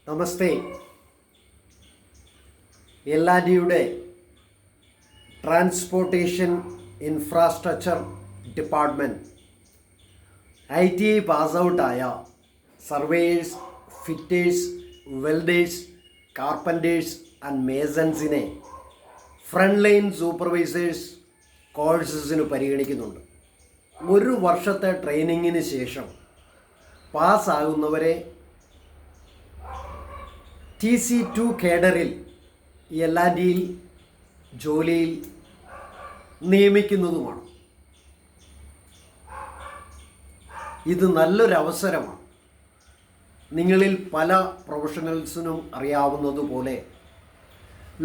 നമസ്തേ. എല്ലാറ്റിയുടെ transportation infrastructure department ITI pass ഔട്ടായ surveyors, fitters, welders, carpenters and മേസൺസിനെ front line supervisors കോഴ്സസിന് പരിഗണിക്കുന്നുണ്ട്. 1 വർഷത്തെ ട്രെയിനിങ്ങിന് ശേഷം പാസ്സാകുന്നവരെ TC2 കേഡറിൽ LRDയിൽ ജോലിയിൽ നിയമിക്കുന്നതുമാണ്. ഇത് നല്ലൊരവസരമാണ്. നിങ്ങളിൽ പല പ്രൊഫഷണൽസിനും അറിയാവുന്നതുപോലെ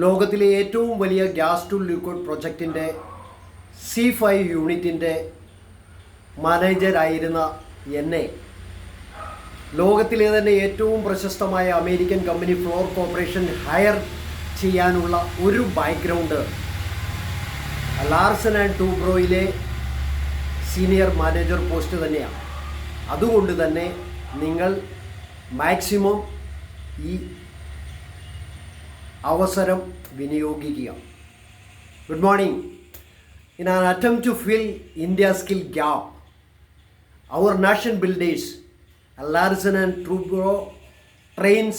ലോകത്തിലെ ഏറ്റവും വലിയ ഗ്യാസ് ടു ലിക്വിഡ് പ്രൊജക്റ്റിൻ്റെ C5 യൂണിറ്റിൻ്റെ മാനേജരായിരുന്ന എന്നെ ലോകത്തിലെ തന്നെ ഏറ്റവും പ്രശസ്തമായ American company Fluor corporation hire ചെയ്യാനുള്ള ഒരു ബാക്ക്ഗ്രൗണ്ട് ലാർസൻ ആൻഡ് ടൂബ്രോയിലെ സീനിയർ മാനേജർ പോസ്റ്റ് തന്നെയാണ്. അതുകൊണ്ട് തന്നെ നിങ്ങൾ മാക്സിമം ഈ അവസരം വിനിയോഗിക്കുക. Good morning. In an attempt to fill India's skill gap, our nation builders Larsen and Toubro trains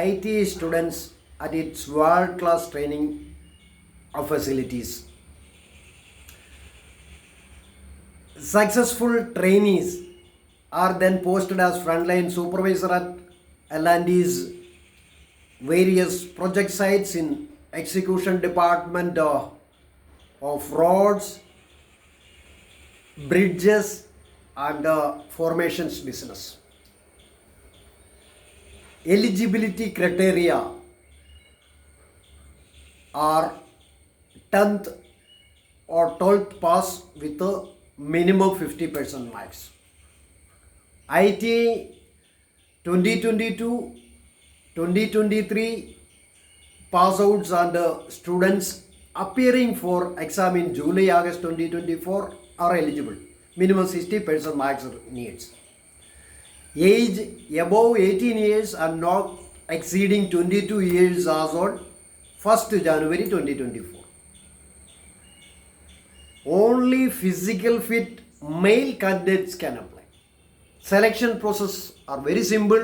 ITI students at its world-class training facilities. Successful trainees are then posted as frontline supervisor at L&D's various project sites in execution department of roads, bridges and formations business. Eligibility criteria are 10th or 12th pass with a minimum 50% marks. ITI 2022-2023 pass outs and students appearing for exam in July-August 2024 are eligible. Minimum 60% marks needs. Age above 18 years and not exceeding 22 years as on 1st January 2024. Only physical fit male candidates can apply. Selection process are very simple: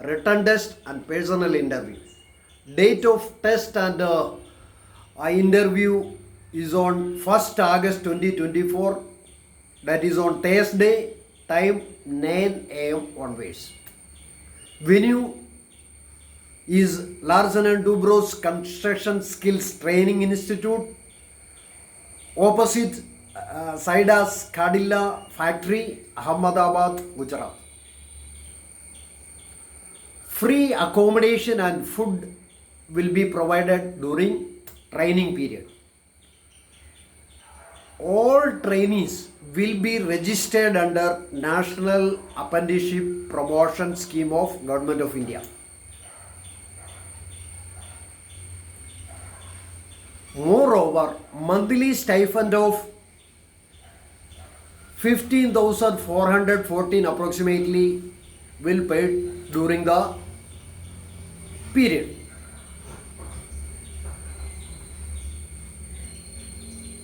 written test and personal interview. Date of test and interview is on 1st August 2024. That is on Thursday. Time 9 AM onwards. Venue is Larsen and Toubro's Construction Skills Training Institute, opposite Saidas Kadilla Factory, Ahmedabad, Gujarat. Free accommodation and food will be provided during training period. All trainees will be registered under National Apprenticeship Promotion Scheme of Government of India. Moreover, monthly stipend of 15,414 approximately will pay during the period.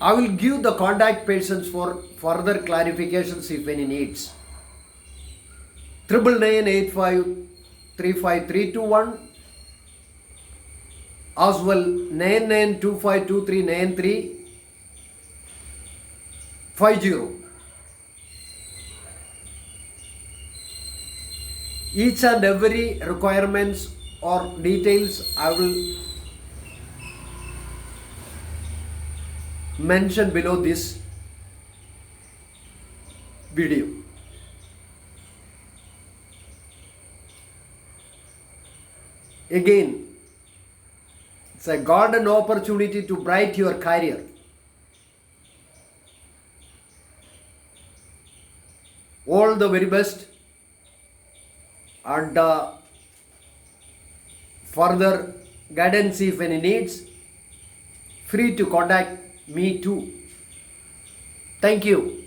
I will give the contact persons for further clarifications if any needs. 9998535321 as well 9925239350. Each and every requirements or details I will mention below this video. Again, it's a golden opportunity to brighten your career. All the very best, and further guidance if any needs, free to contact me too. Thank you.